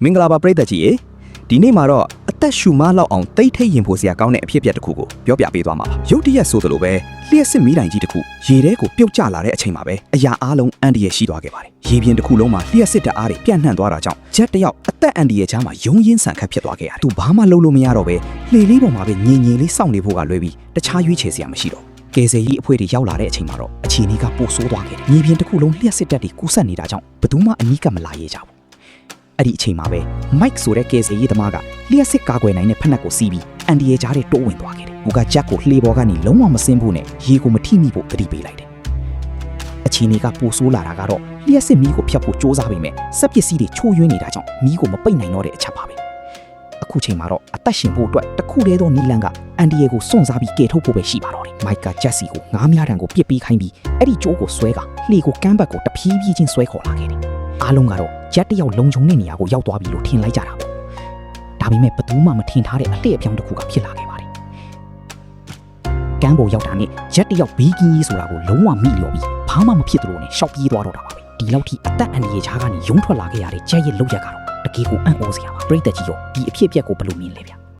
မင်္ဂလာပါပရိသတ်ကြီးရေဒီနေ့မှာတော့အသက်ရှူမလောက်အောင်တိတ်ထိတ်ရင်ဖို့စရာကောင်းတဲ့အဖြစ်အပျက်တစ်ခုကိုပြောပြပေးသွားမှာပါရုတ်တရက်ဆိုသလိုပဲလျှက်စစ်မီးတိုင်ကြီးတစ်ခုရေထဲကိုပြုတ်ကျလာတဲ့အချိန်မှာပဲအရာအားလုံးအန်ဒီရဲ့ရှိသွားခဲ့ပါတယ်ရေပြင်တစ်ခုလုံးမှာလျှက်စစ်တအားတွေပြန့်နှံ့သွားတာကြောင့်ဂျက်တစ်ယောက်အသက်အန်ဒီရဲ့ချမ်းမှာယုံရင်းဆန်ခတ်ဖြစ်သွားခဲ့ရတယ်သူဘာမှလုပ်လို့မရတော့ပဲလှေလေးပေါ်မှာပဲငြင်လေးစောင့်နေဖို့ကလွဲပြီးတခြားရွေးချယ်စရာမရှိတော့ကယ်ဆယ်ရေးအဖွဲ့တွေရောက်လာတဲ့အချိန်မှာတော့အခြေအနေကပိုဆိုးသွားခဲ့တယ်မြေပြင်တစ်ခုလုံးလျှက်စစ်တက်တွေကူးဆက်နေတာကြောင့်ဘယ်သူမှအနီးကပ်မလာရဲကြဘူးအဲ့ဒီအချိန်မှာပဲမိုက်ဆိုတဲ့ကယ်ဆယ်ရေးသမားကလျှက်စစ်ကာကွယ်နိုင်တဲ့ဖက်နှက်ကိုစီးပြီးအန်ဒီရဲ့ကြားထဲတိုးဝင်သွားခဲ့တယ်။သူကဂျက်ကိုလှေပေါ်ကနေလုံးဝမဆင်းဖို့နဲ့ရေကိုမထိမိဖို့တတိပေးလိုက်တယ်။အခြေအနေကပိုဆိုးလာတာကတော့လျှက်စစ်မီးကိုဖျက်ဖို့စ조사ပေမဲ့စက်ပစ္စည်းတွေချိုးယွင်းနေတာကြောင့်မီးကိုမပိတ်နိုင်တော့တဲ့အချက်ပါပဲ။အခုချိန်မှာတော့အသက်ရှင်ဖို့အတွက်တခုတည်းသောနီလန်ကအန်ဒီရဲ့ကိုစွန့်စားပြီးကယ်ထုတ်ဖို့ပဲရှိပါတော့တယ်။မိုက်ကဂျက်စီကိုငားများတံကိုပစ်ပေးခိုင်းပြီးအဲ့ဒီကြိုးကိုဆွဲကလှေကိုကမ်းဘက်ကိုတဖြည်းဖြည်းချင်းဆွဲခေါ်လာခဲ့တယ်။အားလုံးကတော့ဂျက်တယောက်လုံခြုံတဲ့နေရာကိုရောက်သွားပြီလို့ထင်လိုက်ကြတာပေါ့ဒါပေမဲ့ဘယ်သူမှမထင်ထားတဲ့အလှည့်အပြောင်းတစ်ခုကဖြစ်လာခဲ့ပါတယ်ကမ်းပေါ်ရောက်တာနဲ့ဂျက်တယောက်ဘေးကင်းကြီးဆိုတာကိုလုံးဝမိလျော်ပြီးဘာမှမဖြစ်သလိုနဲ့ရှောက်ပြေးသွားတော့တာပါပဲဒီလောက်ထိအသက်အန္တရာယ်ချားကနေယုံထွက်လာခဲ့ရတဲ့ဂျက်ရဲ့လောက်ရက်ကတော့တကယ်ကိုအံ့ဩစရာပါပရိသတ်ကြီးရောဒီအဖြစ်အပျက်ကိုဘယ်လိုမြင်လဲဗျ